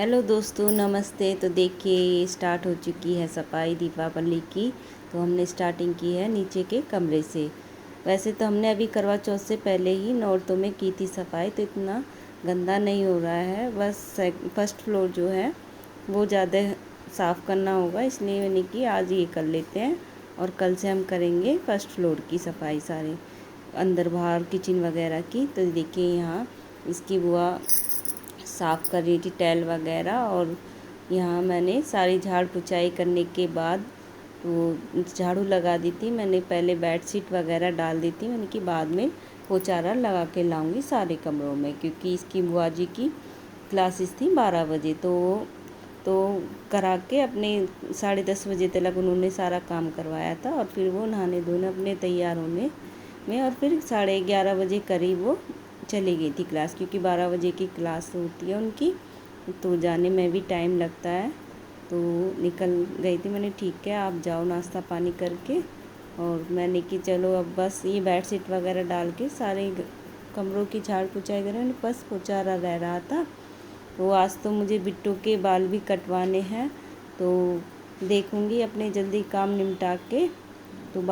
Hello दोस्तों, नमस्ते। तो देखिए, ये स्टार्ट हो चुकी है सफाई दीपावली की। तो हमने स्टार्टिंग की है नीचे के कमरे से। वैसे तो हमने अभी करवा चौथ से पहले ही नौरतों में की थी सफाई, तो इतना गंदा नहीं हो रहा है। बस फर्स्ट फ्लोर जो है वो ज़्यादा साफ़ करना होगा, इसलिए मैंने कि आज ये कर लेते हैं और कल से हम करेंगे फर्स्ट फ्लोर की सफाई, सारे अंदर बाहर किचन वगैरह की। तो देखिए, यहाँ इसकी बुआ साफ़ कर रही थी टाइल वगैरह, और यहाँ मैंने सारी झाड़ पुछाई करने के बाद वो झाड़ू लगा दी थी। मैंने पहले बेडशीट वगैरह डाल दी थी, मैंने कि बाद में पोचारा लगा के लाऊंगी सारे कमरों में, क्योंकि इसकी बुआ जी की क्लासेस थी 12 बजे। तो करा के अपने 10:30 बजे तक उन्होंने सारा काम करवाया था, और फिर वो नहाने धोने अपने तैयार होने में, और फिर 11:30 बजे करीब वो चली गई थी क्लास, क्योंकि 12 बजे की क्लास होती है उनकी, तो जाने में भी टाइम लगता है। तो निकल गई थी। मैंने ठीक है, आप जाओ नाश्ता पानी करके। और मैंने कि चलो अब बस ये बेडशीट वगैरह डाल के सारे कमरों की झाड़ पुछाई करें, बस पोचारा रह रहा था। तो आज तो मुझे बिट्टू के बाल भी कटवाने हैं, तो देखूँगी अपने जल्दी काम निपटा के। तो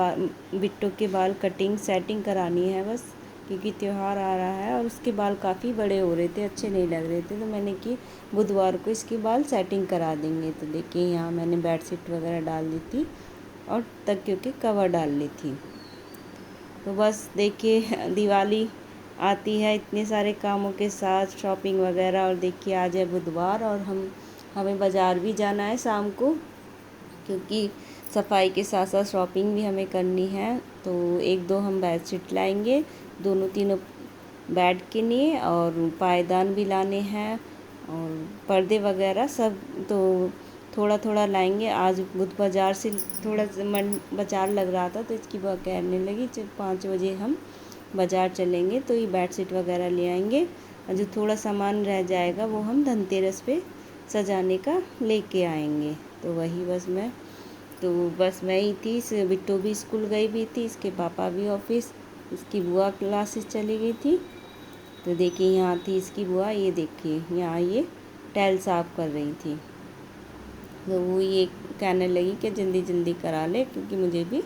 बिट्टू के बाल कटिंग सेटिंग करानी है बस, क्योंकि त्यौहार आ रहा है और उसके बाल काफ़ी बड़े हो रहे थे, अच्छे नहीं लग रहे थे। तो मैंने कि बुधवार को इसके बाल सेटिंग करा देंगे। तो देखिए, यहाँ मैंने बेडशीट वगैरह डाल दी थी और तकियों के कवर डाल ली थी। तो बस देखिए, दिवाली आती है इतने सारे कामों के साथ, शॉपिंग वगैरह। और देखिए, आज है बुधवार और हमें बाज़ार भी जाना है शाम को, क्योंकि सफाई के साथ साथ शॉपिंग भी हमें करनी है। तो एक दो हम बेडशीट लाएंगे, दोनों तीनों बेड के लिए, और पायदान भी लाने हैं, और पर्दे वगैरह सब तो थोड़ा थोड़ा लाएंगे। आज बुध बाज़ार से थोड़ा मन बाज़ार लग रहा था, तो इसकी बुआ कहने लगी 5 बजे हम बाज़ार चलेंगे, तो ये बेडशीट वगैरह ले आएंगे, और जो थोड़ा सामान रह जाएगा वो हम धनतेरस पे सजाने का लेके आएंगे। तो वही बस मैं ही थी, बिट्टू भी स्कूल गई भी थी, इसके पापा भी ऑफिस, इसकी बुआ क्लासेस चली गई थी। तो देखिए, यहाँ थी इसकी बुआ, ये देखिए यहाँ ये टाइल साफ़ कर रही थी। तो वो ये कहने लगी कि जल्दी जल्दी करा ले, क्योंकि मुझे भी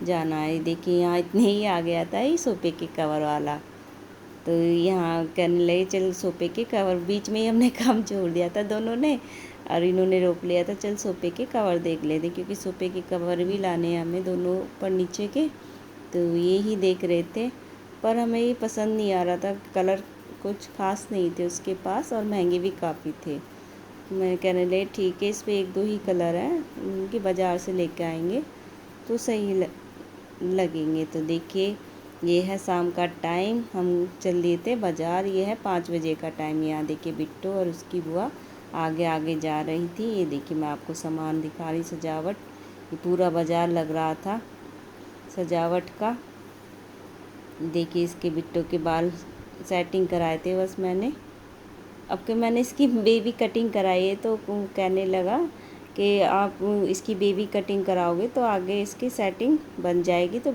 जाना है। देखिए, यहाँ इतने ही आ गया था ये सोफे के कवर वाला। तो यहाँ कहने लगे चल सोफे के कवर, बीच में ही हमने काम छोड़ दिया था दोनों ने, और इन्होंने रोक लिया था चल सोफे के कवर देख लेते, क्योंकि सोफे के कवर भी लाने हैं हमें दोनों ऊपर नीचे के। तो ये ही देख रहे थे, पर हमें ये पसंद नहीं आ रहा था, कलर कुछ खास नहीं थे उसके पास, और महंगे भी काफ़ी थे। मैं कहने लगे ठीक है, इस पर एक दो ही कलर हैं, उनके बाज़ार से लेके आएंगे तो सही लगेंगे। तो देखिए, ये है शाम का टाइम, हम चल दिए थे बाज़ार। ये है 5 बजे का टाइम। यहाँ देखिए, बिट्टू और उसकी बुआ आगे आगे जा रही थी। ये देखिए, मैं आपको सामान दिखा रही, सजावट, ये पूरा बाज़ार लग रहा था सजावट का। देखिए, इसके बिट्टू के बाल सेटिंग कराए थे बस मैंने। अब कि मैंने इसकी बेबी कटिंग कराई है, तो कहने लगा कि आप इसकी बेबी कटिंग कराओगे तो आगे इसकी सेटिंग बन जाएगी, तो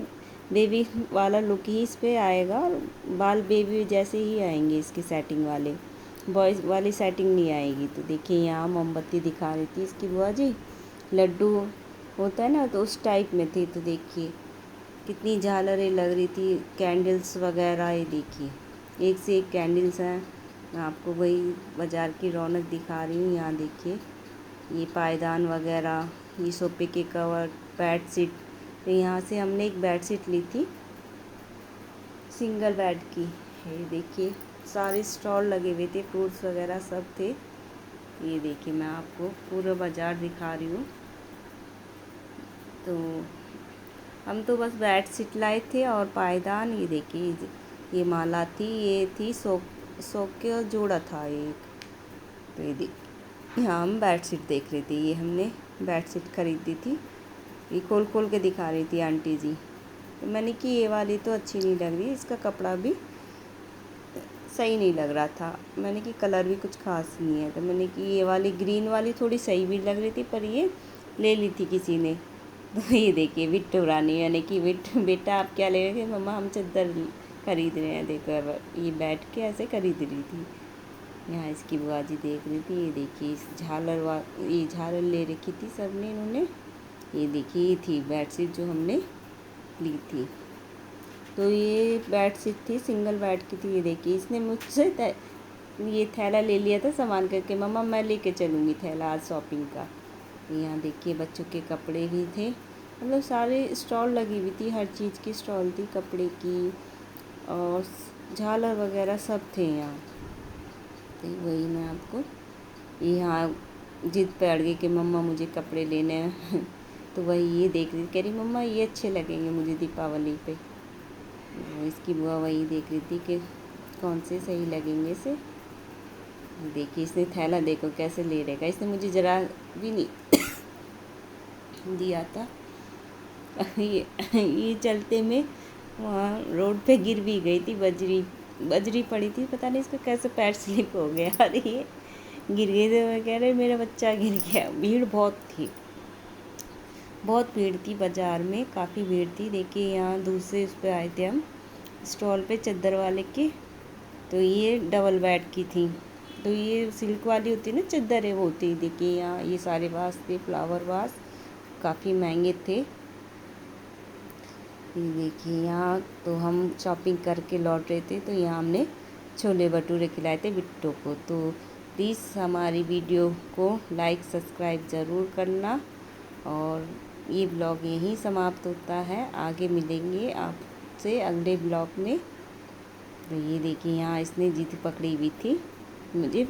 बेबी वाला लुक ही इस पे आएगा, और बाल बेबी जैसे ही आएंगे इसकी सेटिंग वाले, बॉयज़ वाली सेटिंग नहीं आएगी। तो देखिए, यहाँ मोमबत्ती दिखा रही थी इसकी बुआ जी, लड्डू होता है ना, तो उस टाइप में थी। तो देखिए, कितनी झालरें लग रही थी, कैंडल्स वगैरह, ये देखिए एक से एक कैंडल्स हैं। मैं आपको वही बाज़ार की रौनक दिखा रही हूँ। यहाँ देखिए, ये पायदान वगैरह, ये सोफे के कवर, बेडशीट। तो यहाँ से हमने एक बेडशीट ली थी सिंगल बेड की। ये देखिए, सारे स्टॉल लगे हुए थे, फ्रूट्स वगैरह सब थे। ये देखिए, मैं आपको पूरा बाज़ार दिखा रही हूँ। तो हम तो बस बेडशीट लाए थे और पायदान। ये देखिए, ये माला थी, ये थी सौ के जोड़ा था एक। तो ये देखिए, यहाँ हम बेडशीट देख रहे थे, ये हमने बेडशीट खरीदी थी। ये खोल खोल के दिखा रही थी आंटी जी। तो मैंने कि ये वाली तो अच्छी नहीं लग रही, इसका कपड़ा भी सही नहीं लग रहा था। मैंने कि कलर भी कुछ खास नहीं है। तो मैंने कि ये वाली ग्रीन वाली थोड़ी सही भी लग रही थी, पर ये ले ली थी किसी ने। तो ये देखिए, बिट्टू रानी, यानी कि बेटा आप क्या ले रहे थे? मम्मा हम चादर खरीद रहे हैं। देखो, अब ये बैठ के ऐसे खरीद रही थी। यहाँ इसकी बुआ जी देख रही थी। ये देखिए इस ये झालर ले रखी थी सबने इन्होंने। ये देखिए ये थी बेडशीट जो हमने ली थी। तो ये बेडशीट थी, सिंगल बेड की थी। ये देखिए इसने मुझसे ये थैला ले लिया था सामान करके, मम्मा मैं लेके चलूँगी थैला आज शॉपिंग का। यहाँ देखिए बच्चों के कपड़े भी थे, मतलब सारे स्टॉल लगी हुई थी, हर चीज़ की स्टॉल थी, कपड़े की और झालर वगैरह सब थे यहाँ। तो वही मैं आपको यहाँ जिद पे अड़ गई कि मम्मा मुझे कपड़े लेने हैं तो वही ये देख रही, कह रही मम्मा ये अच्छे लगेंगे मुझे दीपावली पे। इसकी बुआ वही देख रही थी कि कौन से सही लगेंगे इसे। देखिए इसने थैला देखो कैसे ले रहेगा, इसने मुझे ज़रा भी नहीं दिया था। ये चलते में वहाँ रोड पे गिर भी गई थी, बजरी पड़ी थी, पता नहीं इसका कैसे पैर स्लिप हो गया। अरे ये गिर गई तो मैं कह रही मेरा बच्चा गिर गया। भीड़ बहुत थी, बहुत भीड़ थी बाज़ार में, काफ़ी भीड़ थी। देखिए यहाँ दूसरे उस पर आए थे हम स्टॉल पे चादर वाले के। तो ये डबल बेड की थी, तो ये सिल्क वाली होती है ना चादर है वो होती। देखिए यहाँ ये सारे वास थे, फ्लावर वास काफ़ी महंगे थे। ये देखिए यहाँ तो हम शॉपिंग करके लौट रहे थे, तो यहाँ हमने छोले भटूरे खिलाए थे बिट्टो को। तो प्लीज़ हमारी वीडियो को लाइक सब्सक्राइब ज़रूर करना। और ये ब्लॉग यहीं समाप्त होता है, आगे मिलेंगे आपसे अगले ब्लॉग में। तो ये देखिए यहाँ इसने जिद पकड़ी हुई थी मुझे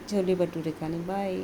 छोले भटूरे खाने। बाय।